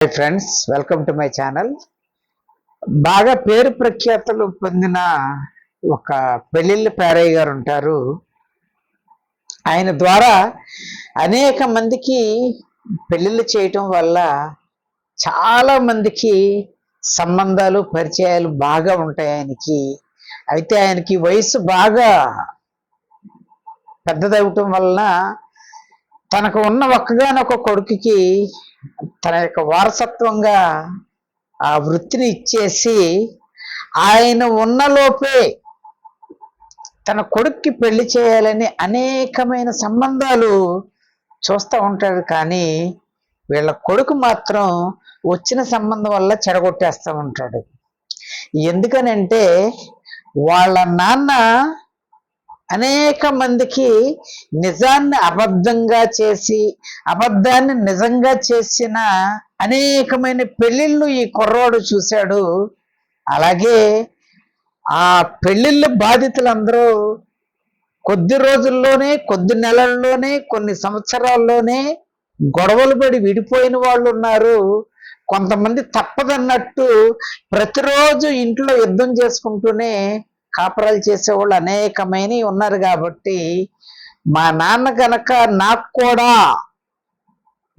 Hi friends, welcome to my channel. బాగా పేరు ప్రఖ్యాతలు పొందిన ఒక పెళ్ళిళ్ళ పేరయ్య గారు ఉంటారు. ఆయన ద్వారా అనేక మందికి పెళ్ళిళ్ళు చేయటం వల్ల చాలా మందికి సంబంధాలు పరిచయాలు బాగా ఉంటాయి ఆయనకి. అయితే ఆయనకి వయసు బాగా పెద్దదవటం వలన తనకు ఉన్న ఒక్కగానొక కొడుకుకి తన యొక్క వారసత్వంగా ఆ వృత్తిని ఇచ్చేసి ఆయన ఉన్నలోపే తన కొడుక్కి పెళ్లి చేయాలని అనేకమైన సంబంధాలు చూస్తూ ఉంటాడు. కానీ వీళ్ళ కొడుకు మాత్రం వచ్చిన సంబంధం వల్ల చెడగొట్టేస్తూ ఉంటాడు. ఎందుకనంటే వాళ్ళ నాన్న అనేక మందికి నిజాన్ని అబద్ధంగా చేసి అబద్ధాన్ని నిజంగా చేసిన అనేకమైన పెళ్ళిళ్ళు ఈ కుర్రోడు చూశాడు. అలాగే ఆ పెళ్ళిళ్ళ బాధితులందరూ కొద్ది రోజుల్లోనే, కొద్ది నెలల్లోనే, కొన్ని సంవత్సరాల్లోనే గొడవలు పడి విడిపోయిన వాళ్ళు ఉన్నారు. కొంతమంది తప్పదన్నట్టు ప్రతిరోజు ఇంట్లో యుద్ధం చేసుకుంటూనే కాపురాలు చేసేవాళ్ళు అనేకమైనవి ఉన్నారు. కాబట్టి మా నాన్న కనుక నాకు కూడా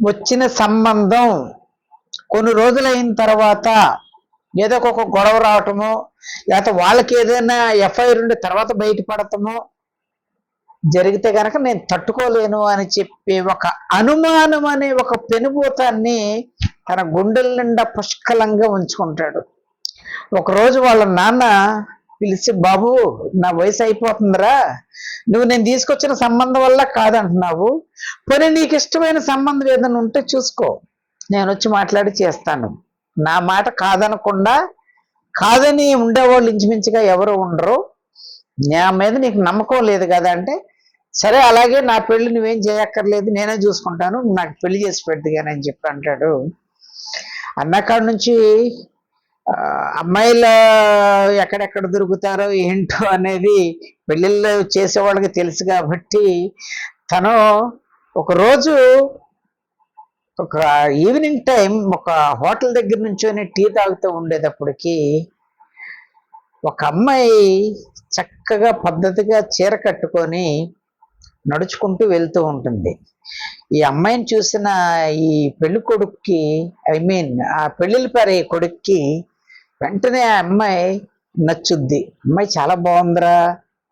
వచ్చిన సంబంధం కొన్ని రోజులైన తర్వాత ఏదో ఒక గొడవ రావటము, లేకపోతే వాళ్ళకి ఏదైనా ఎఫ్ఐఆర్ ఉండి తర్వాత బయటపడటము జరిగితే కనుక నేను తట్టుకోలేను అని చెప్పి ఒక అనుమానం అనే ఒక పెనుభూతాన్ని తన గుండెల నిండా పుష్కలంగా ఉంచుకుంటాడు. ఒకరోజు వాళ్ళ నాన్న పిలిచి, బాబు నా వయసు అయిపోతుందిరా, నువ్వు నేను తీసుకొచ్చిన సంబంధం వల్ల కాదంటున్నావు, పోనీ నీకు ఇష్టమైన సంబంధం ఏదైనా ఉంటే చూసుకో, నేను వచ్చి మాట్లాడి చేస్తాను. నా మాట కాదనకుండా, కాదని ఉండేవాళ్ళు ఇంచుమించుగా ఎవరు ఉండరు, నా మీద నీకు నమ్మకం లేదు కదా అంటే, సరే అలాగే నా పెళ్లి నువ్వేం చేయక్కర్లేదు, నేనే చూసుకుంటాను, నాకు పెళ్లి చేసి పెట్టుగాని అని చెప్పి అంటాడు. అన్నకాడ నుంచి అమ్మాయిలు ఎక్కడెక్కడ దొరుకుతారో ఏంటో అనేది పెళ్ళిళ్ళు చేసేవాళ్ళకి తెలుసు. కాబట్టి తను ఒకరోజు ఒక ఈవినింగ్ టైం ఒక హోటల్ దగ్గర నుంచొని టీ తాగుతూ ఉండేటప్పటికి ఒక అమ్మాయి చక్కగా పద్ధతిగా చీర కట్టుకొని నడుచుకుంటూ వెళ్తూ ఉంటుంది. ఈ అమ్మాయిని చూసిన ఈ పెళ్లి కొడుక్కి, ఆ పెళ్ళిళ్ళ పేరు ఈ కొడుక్కి వెంటనే ఆ అమ్మాయి నచ్చుద్ది. అమ్మాయి చాలా బాగుందిరా,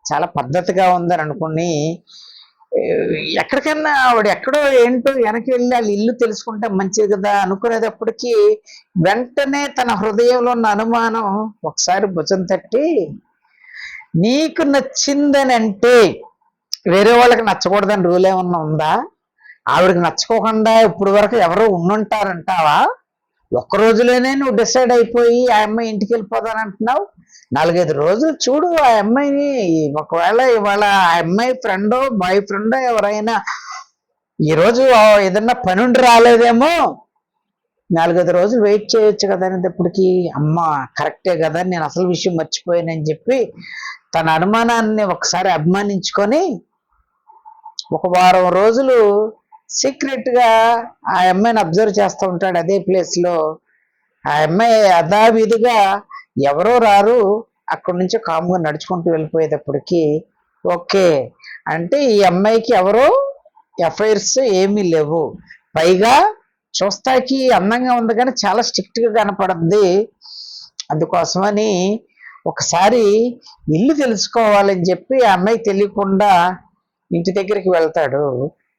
చాలా పద్ధతిగా ఉందని అనుకుని ఎక్కడికన్నా ఆవిడ ఎక్కడో ఏంటో వెనక్కి వెళ్ళి వాళ్ళ ఇల్లు తెలుసుకుంటే మంచిది కదా అనుకునేటప్పటికీ వెంటనే తన హృదయంలో ఉన్న అనుమానం ఒకసారి భుజం తట్టి, నీకు నచ్చిందని అంటే వేరే వాళ్ళకి నచ్చకూడదని రూల్ ఏమన్నా ఉందా? ఆవిడకి నచ్చుకోకుండా ఇప్పుడు వరకు ఎవరో ఉండుంటారంటావా? ఒక్క రోజులోనే నువ్వు డిసైడ్ అయిపోయి ఆ అమ్మాయి ఇంటికి వెళ్ళిపోతాను అంటున్నావు. 4-5 రోజులు చూడు ఆ అమ్మాయిని. ఒకవేళ ఇవాళ ఆ అమ్మాయి ఫ్రెండో బాయ్ ఫ్రెండో ఎవరైనా ఈరోజు ఏదన్నా పని ఉండి రాలేదేమో, 4-5 రోజులు వెయిట్ చేయొచ్చు కదా అనేటప్పటికి, అమ్మ కరెక్టే కదా, నేను అసలు విషయం మర్చిపోయానని చెప్పి తన అనుమానాన్ని ఒకసారి అభిమానించుకొని ఒక వారం రోజులు సీక్రెట్గా ఆ అమ్మాయిని అబ్జర్వ్ చేస్తూ ఉంటాడు. అదే ప్లేస్లో ఆ అమ్మాయి యథావిధిగా ఎవరో రారు అక్కడి నుంచి కామ్గా నడుచుకుంటూ వెళ్ళిపోయేటప్పటికి ఓకే అంటే ఈ అమ్మాయికి ఎవరో ఎఫ్ఐఆర్స్ ఏమీ లేవు. పైగా చూస్తాకి అందంగా ఉంది కానీ చాలా స్ట్రిక్ట్గా కనపడుద్ది. అందుకోసమని ఒకసారి ఇల్లు తెలుసుకోవాలని చెప్పి ఆ అమ్మాయి తెలియకుండా ఇంటి దగ్గరికి వెళ్తాడు.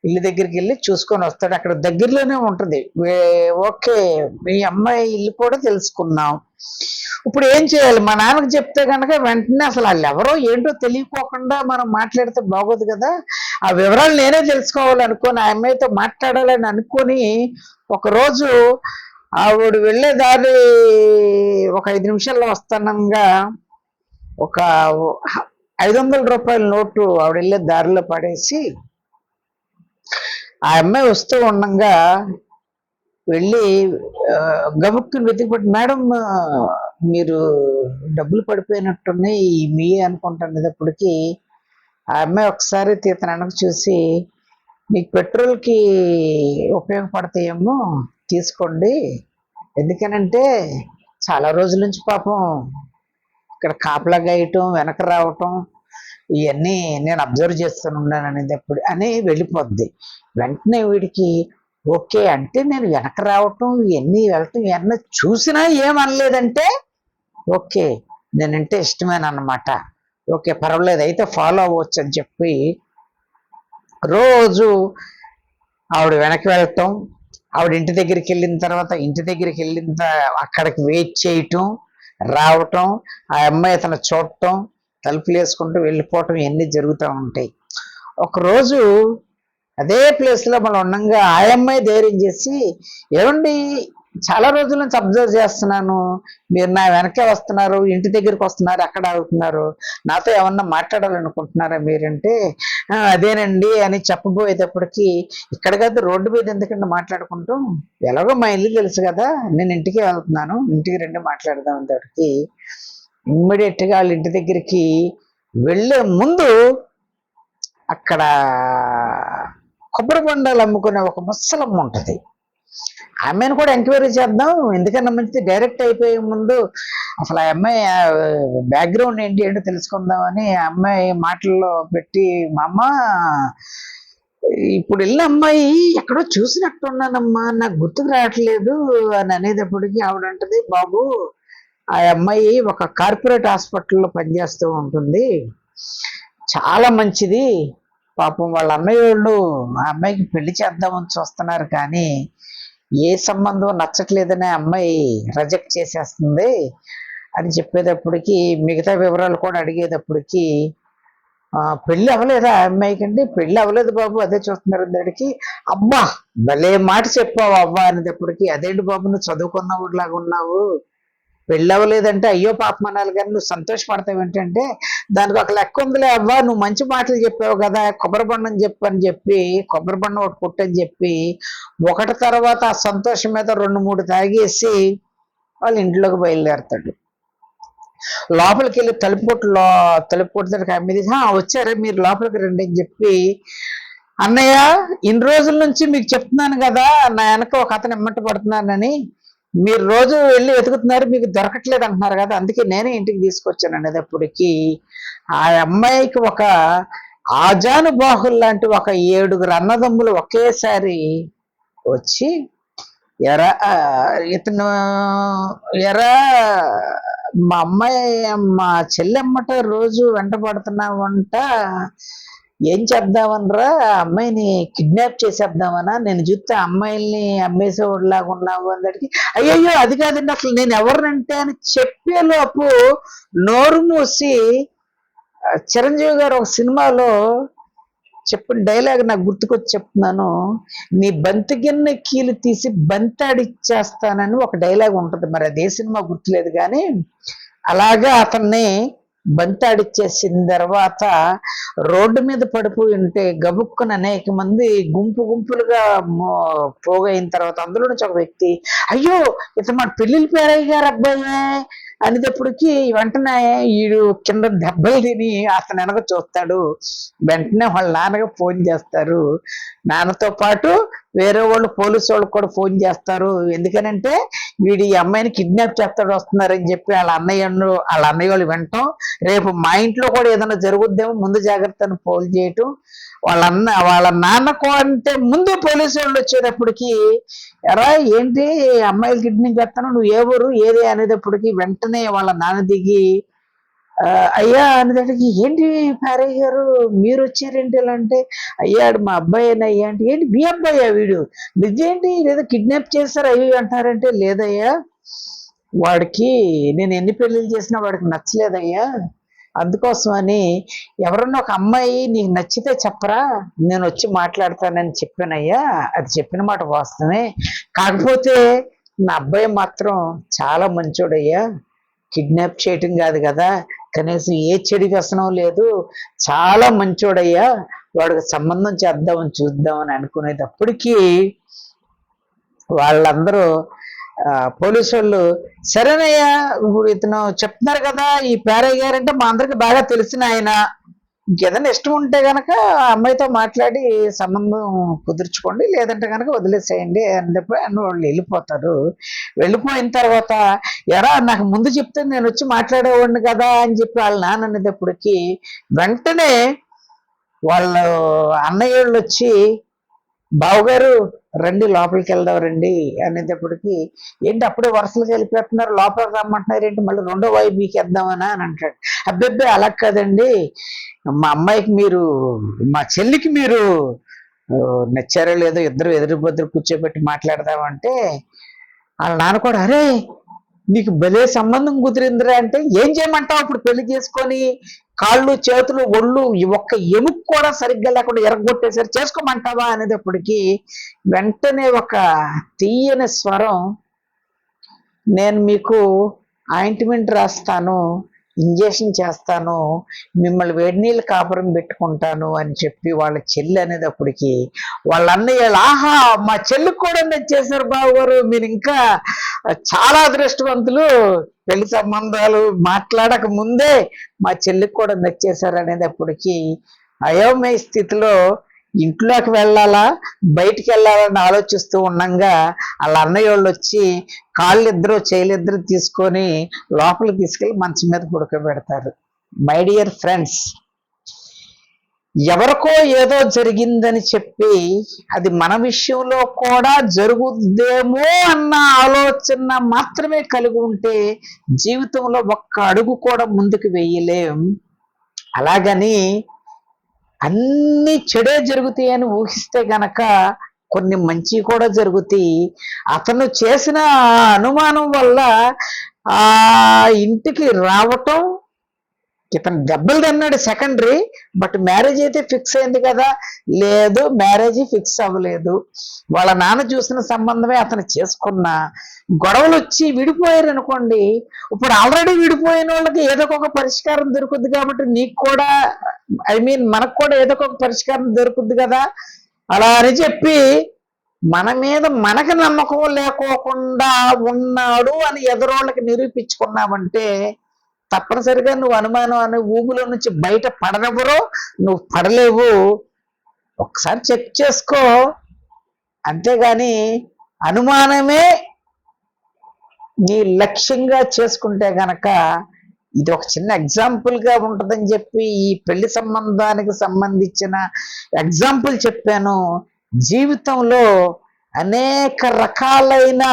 ఇల్లు దగ్గరికి వెళ్ళి చూసుకొని వస్తాడు. అక్కడ దగ్గరలోనే ఉంటుంది. ఓకే, మీ అమ్మాయి ఇల్లు కూడా తెలుసుకున్నాం. ఇప్పుడు ఏం చేయాలి? మా నాన్నకు చెప్తే కనుక వెంటనే అసలు వాళ్ళు ఎవరో ఏంటో తెలియకోకుండా మనం మాట్లాడితే బాగోదు కదా. ఆ వివరాలు నేనే తెలుసుకోవాలనుకొని ఆ అమ్మాయితో మాట్లాడాలని అనుకొని ఒకరోజు ఆవిడ వెళ్ళే దారి ఒక 5 నిమిషాల్లో వస్తానంగా ఒక 500 రూపాయల నోటు ఆవిడ వెళ్ళే దారిలో పడేసి ఆ అమ్మాయి వస్తూ ఉండగా వెళ్ళి గబుక్కుని వెతికిపట్టి, మేడం మీరు డబ్బులు పడిపోయినట్టున్నాయి మీ అనుకుంటున్నప్పటికీ ఆ అమ్మాయి ఒకసారి తన వెనక చూసి, మీకు పెట్రోల్కి ఉపయోగపడతాయేమో తీసుకోండి, ఎందుకనంటే చాలా రోజుల నుంచి పాపం ఇక్కడ కాపలా గాయటం వెనక రావటం ఇవన్నీ నేను అబ్జర్వ్ చేస్తున్నాను అనేది ఎప్పుడు అని వెళ్ళిపోద్ది. వెంటనే వీడికి ఓకే అంటే నేను వెనక రావటం ఇవన్నీ వెళ్ళటం ఇవన్నీ చూసినా ఏమనలేదంటే ఓకే నేనంటే ఇష్టమేనమాట, ఓకే పర్వాలేదు అయితే ఫాలో అవ్వచ్చు అని చెప్పి రోజు ఆవిడ వెనక్కి వెళ్ళటం, ఆవిడ ఇంటి దగ్గరికి వెళ్ళిన తర్వాత అక్కడికి వెయిట్ చేయటం, రావటం, ఆ అమ్మాయి అతను చూడటం, తలుపులు వేసుకుంటూ వెళ్ళిపోవటం ఇవన్నీ జరుగుతూ ఉంటాయి. ఒకరోజు అదే ప్లేస్లో మనం ఉండగా ఆ అమ్మాయి ధైర్యం చేసి, ఏమండి చాలా రోజుల నుంచి అబ్జర్వ్ చేస్తున్నాను, మీరు నా వెనకే వస్తున్నారు, ఇంటి దగ్గరికి వస్తున్నారు, అక్కడ అవుతున్నారు, నాతో ఏమన్నా మాట్లాడాలనుకుంటున్నారా మీరంటే అదేనండి అని చెప్పబోయేటప్పటికి ఇక్కడ కదా రోడ్డు మీద ఎందుకంటే మాట్లాడుకుంటూ, ఎలాగో మా ఇల్లు తెలుసు కదా నేను ఇంటికి వెళ్తున్నాను, ఇంటికి రండి మాట్లాడదాం అనేటప్పటికి ఇమ్మీడియట్గా వాళ్ళ ఇంటి దగ్గరికి వెళ్ళే ముందు అక్కడ కొబ్బరి బొండాలు అమ్ముకునే ఒక ముసలమ్మ ఉంటుంది, ఆమెను కూడా ఎంక్వైరీ చేద్దాం, ఎందుకన్నా మంచిది డైరెక్ట్ అయిపోయే ముందు అసలు ఆ అమ్మాయి బ్యాక్గ్రౌండ్ ఏంటో తెలుసుకుందామని ఆ అమ్మాయి మాటల్లో పెట్టి, మా అమ్మ ఇప్పుడు వెళ్ళిన అమ్మాయి ఎక్కడో చూసినట్టున్నానమ్మా నాకు గుర్తుకు రావట్లేదు అని అనేటప్పటికి ఆవిడ అంటది, బాబు ఆ అమ్మాయి ఒక కార్పొరేట్ హాస్పిటల్లో పనిచేస్తూ ఉంటుంది, చాలా మంచిది, పాపం వాళ్ళ అన్నయ్య వాళ్ళు ఆ అమ్మాయికి పెళ్లి చేద్దామని చూస్తున్నారు కానీ ఏ సంబంధం నచ్చట్లేదనే అమ్మాయి రిజెక్ట్ చేసేస్తుంది అని చెప్పేటప్పటికి మిగతా వివరాలు కూడా అడిగేటప్పటికి పెళ్ళి అవ్వలేదా ఆ అమ్మాయికి అండి, పెళ్ళి అవ్వలేదు బాబు అదే చూస్తున్నారు దానికి, అబ్బా భలే మాట చెప్పావు అవ్వా అనేటప్పటికి, అదేంటి బాబు నువ్వు చదువుకున్నవాడు లాగా ఉన్నావు, పెళ్ళి అవ్వలేదంటే అయ్యో పాపం అనాలి కానీ నువ్వు సంతోషపడతావు ఏంటంటే దానికి ఒక లెక్క ఉందిలే అవ్వా, నువ్వు మంచి మాటలు చెప్పావు కదా, కొబ్బరి బండం చెప్పు అని చెప్పి కొబ్బరి బండం ఒకటి కొట్టని చెప్పి ఒకటి తర్వాత ఆ సంతోషం మీద 2-3 తాగేసి వాళ్ళ ఇంట్లోకి బయలుదేరతాడు. లోపలికి వెళ్ళి తలుపు కొట్టడానికి అమ్మిది, వచ్చారా మీరు లోపలికి రండి అని చెప్పి, అన్నయ్య ఇన్ని రోజుల నుంచి మీకు చెప్తున్నాను కదా నా వెనక ఒక అతను ఎమ్మట పడుతున్నానని, మీరు రోజు వెళ్ళి వెతుకుతున్నారు మీకు దొరకట్లేదు అంటున్నారు కదా, అందుకే నేనే ఇంటికి తీసుకొచ్చాను అనేటప్పటికి ఆ అమ్మాయికి ఒక ఆజానుబాహుల్ లాంటి ఒక 7 అన్నదమ్ములు ఒకేసారి వచ్చి, ఎరా ఇతను ఎరా మా అమ్మాయి మా చెల్లెమ్మట రోజు వెంట పడుతున్నావంట, ఏం చేద్దామనరా అమ్మాయిని కిడ్నాప్ చేసేద్దామనా, నేను చూస్తే అమ్మాయిల్ని అమ్మేసేవాడిలాగా ఉన్నావు అందరికి, అయ్యయ్యో అది కాదండి అసలు నేను ఎవరినంటే అని చెప్పేలోపు నోరు మూసి చిరంజీవి గారు ఒక సినిమాలో చెప్పిన డైలాగ్ నాకు గుర్తుకొచ్చి చెప్తున్నాను, నీ బంతి గిన్నె కీలు తీసి బంతాడిచ్చేస్తానని ఒక డైలాగ్ ఉంటుంది, మరి అదే సినిమా గుర్తులేదు కానీ అలాగా అతన్ని బంతాడిచ్చేసిన తర్వాత రోడ్డు మీద పడిపోయి ఉంటే గబుక్కున అనేక మంది గుంపులుగా పోగైన తర్వాత అందులో నుంచి ఒక వ్యక్తి, అయ్యో ఇతను మన పెళ్ళిళ్ళ పేరయ్య గారు అబ్బాయే అనేటప్పటికి వెంటనే వీడు కింద దెబ్బలు తిని అతను వెనక చూస్తాడు, వెంటనే వాళ్ళ నాన్నగా ఫోన్ చేస్తారు, నాన్నతో పాటు వేరే వాళ్ళు పోలీసు వాళ్ళకి కూడా ఫోన్ చేస్తారు, ఎందుకనంటే వీడు ఈ అమ్మాయిని కిడ్నాప్ చేస్తాడు వస్తున్నారని చెప్పి వాళ్ళ అన్నయ్య వాళ్ళు వినటం, రేపు మా ఇంట్లో కూడా ఏదైనా జరుగుద్దేమో ముందు జాగ్రత్తను పోల్ చేయటం, వాళ్ళ నాన్నకు అంటే ముందు పోలీసు వాళ్ళు వచ్చేటప్పటికి, ఎరా ఏంటి అమ్మాయిలు కిడ్నాప్ చేస్తాను నువ్వు ఏ ఊరు ఏది అనేటప్పటికి వెంటనే వాళ్ళ నాన్న దిగి, అయ్యా అనేటప్పటికి ఏంటి పారయ్య గారు మీరు వచ్చారేంటి ఇలా అంటే, అయ్యాడు మా అబ్బాయినయ్యా అంటే, ఏంటి మీ అబ్బాయ్యా వీడు, నిజేంటి లేదా కిడ్నాప్ చేస్తారు అయ్యో అంటారంటే, లేదయ్యా వాడికి నేను ఎన్ని పెళ్ళిళ్ళు చేసినా వాడికి నచ్చలేదయ్యా, అందుకోసమని ఎవరన్నా ఒక అమ్మాయి నీకు నచ్చితే చెప్పరా నేను వచ్చి మాట్లాడతానని చెప్పానయ్యా, అది చెప్పిన మాట వాస్తవమే, కాకపోతే నా అబ్బాయి మాత్రం చాలా మంచోడయ్యా, కిడ్నాప్ చేయటం కాదు కదా, కనీసం ఏ చెడు వ్యసనం లేదు, చాలా మంచోడయ్యా, వాడికి సంబంధం చేద్దామని చూద్దామని అనుకునేటప్పటికీ వాళ్ళందరూ పోలీసు వాళ్ళు, సరేనయ్యా ఇప్పుడు ఇతను చెప్తున్నారు కదా ఈ పేరయ్య గారంటే మా అందరికి బాగా తెలిసిన ఆయన, ఇంకేదైనా ఇష్టం ఉంటే గనక ఆ అమ్మాయితో మాట్లాడి సంబంధం కుదుర్చుకోండి, లేదంటే గనక వదిలేసేయండి అని చెప్పి అని వాళ్ళు వెళ్ళిపోతారు. వెళ్ళిపోయిన తర్వాత ఎరా నాకు ముందు చెప్తే నేను వచ్చి మాట్లాడేవాడిని కదా అని చెప్పి వాళ్ళ నాన్న అనేటప్పటికి వెంటనే వాళ్ళ అన్నయ్యోళ్ళు వచ్చి బావగారు రండి లోపలికి వెళ్దాం రండి అనేటప్పటికి ఏంటి అప్పుడే వరుసలు వెళ్ళిపోతున్నారు, లోపలికి రమ్మంటున్నారు ఏంటి, మళ్ళీ రెండో వైపు మీకేద్దామనా అని అంటాడు. అబ్బెబ్బే అలా కాదండి, మా అమ్మాయికి మీరు, మా చెల్లికి మీరు నచ్చారో లేదో ఇద్దరు ఎదురు కూర్చోబెట్టి మాట్లాడదామంటే వాళ్ళ నాన్న కూడా అరే నీకు భలే సంబంధం కుదిరిందిరా అంటే ఏం చేయమంటావు అప్పుడు పెళ్లి చేసుకొని కాళ్ళు చేతులు ఒళ్ళు ఒక్క ఎముక కూడా సరిగ్గా లేకుండా ఎరగొట్టేసరి చేసుకోమంటావా అనేటప్పటికి వెంటనే ఒక తీయని స్వరం, నేను మీకు ఆయింట్మెంట్ రాస్తాను, ఇంజెక్షన్ చేస్తాను, మిమ్మల్ని వేడి నీళ్ళు కాపురం పెట్టుకుంటాను అని చెప్పి వాళ్ళ చెల్లి అనేటప్పటికి వాళ్ళ అన్నయ్య ఆహా మా చెల్లికి కూడా నచ్చేశారు బావగారు, మీరు ఇంకా చాలా అదృష్టవంతులు, పెళ్లి సంబంధాలు మాట్లాడక ముందే మా చెల్లికి కూడా నచ్చేశారు అనేటప్పటికి అయోమయ స్థితిలో ఇంట్లోకి వెళ్ళాలా బయటికి వెళ్ళాలని ఆలోచిస్తూ ఉండంగా వాళ్ళ అన్నయ్య వాళ్ళు వచ్చి కాళ్ళిద్దరు చేయలిద్దరు తీసుకొని లోపలికి తీసుకెళ్ళి మంచం మీద పడుకోబెడతారు. మై డియర్ ఫ్రెండ్స్, ఎవరికో ఏదో జరిగిందని చెప్పి అది మన విషయంలో కూడా జరుగుద్దేమో అన్న ఆలోచన మాత్రమే కలిగి ఉంటే జీవితంలో ఒక్క అడుగు కూడా ముందుకు వేయలేం. అలాగని అన్ని చెడే జరుగుతాయని ఊహిస్తే గనక కొన్ని మంచి కూడా జరుగుతాయి. అతను చేసిన అనుమానం వల్ల ఆ ఇంటికి రావటం, ఇతను దెబ్బలు తిన్నాడు సెకండరీ, బట్ మ్యారేజ్ అయితే ఫిక్స్ అయింది కదా, లేదు మ్యారేజ్ ఫిక్స్ అవ్వలేదు, వాళ్ళ నాన్న చూసిన సంబంధమే అతను చేసుకున్న, గొడవలు వచ్చి విడిపోయారు అనుకోండి, ఇప్పుడు ఆల్రెడీ విడిపోయిన వాళ్ళకి ఏదో ఒక పరిష్కారం దొరుకుద్ది కాబట్టి నీకు కూడా మనకు కూడా ఏదో ఒక పరిష్కారం దొరుకుద్ది కదా, అలా అని చెప్పి మన మీద మనకు నమ్మకం లేకోకుండా ఉన్నాడు అని ఎదురోళ్ళకి నిరూపించుకున్నావంటే తప్పనిసరిగా నువ్వు అనుమానం అనే ఊగులో నుంచి బయట పడనెవరో, నువ్వు పడలేవు. ఒకసారి చెక్ చేసుకో, అంతేగాని అనుమానమే నీ లక్ష్యంగా చేసుకుంటే గనక ఇది ఒక చిన్న ఎగ్జాంపుల్ గా ఉంటుందని చెప్పి ఈ పెళ్లి సంబంధానికి సంబంధించిన ఎగ్జాంపుల్ చెప్పాను. జీవితంలో అనేక రకాలైన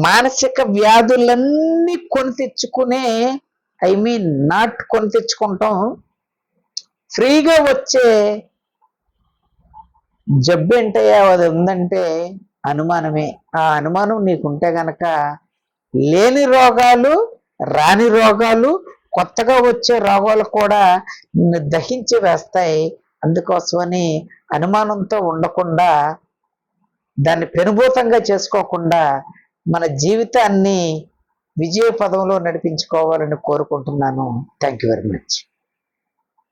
మానసిక వ్యాధులన్నీ కొని తెచ్చుకునే నాట్ కొని తెచ్చుకుంటాం, ఫ్రీగా వచ్చే జబ్బు ఏంటయ్యా అది ఉందంటే అనుమానమే. ఆ అనుమానం నీకుంటే గనక లేని రోగాలు, రాని రోగాలు, కొత్తగా వచ్చే రోగాలు కూడా నిన్ను దహించి వేస్తాయి. అందుకోసమని అనుమానంతో ఉండకుండా, దాన్ని పెనుభూతంగా చేసుకోకుండా మన జీవితాన్ని విజయ పదంలో నడిపించుకోవాలని కోరుకుంటున్నాను. Thank you very much.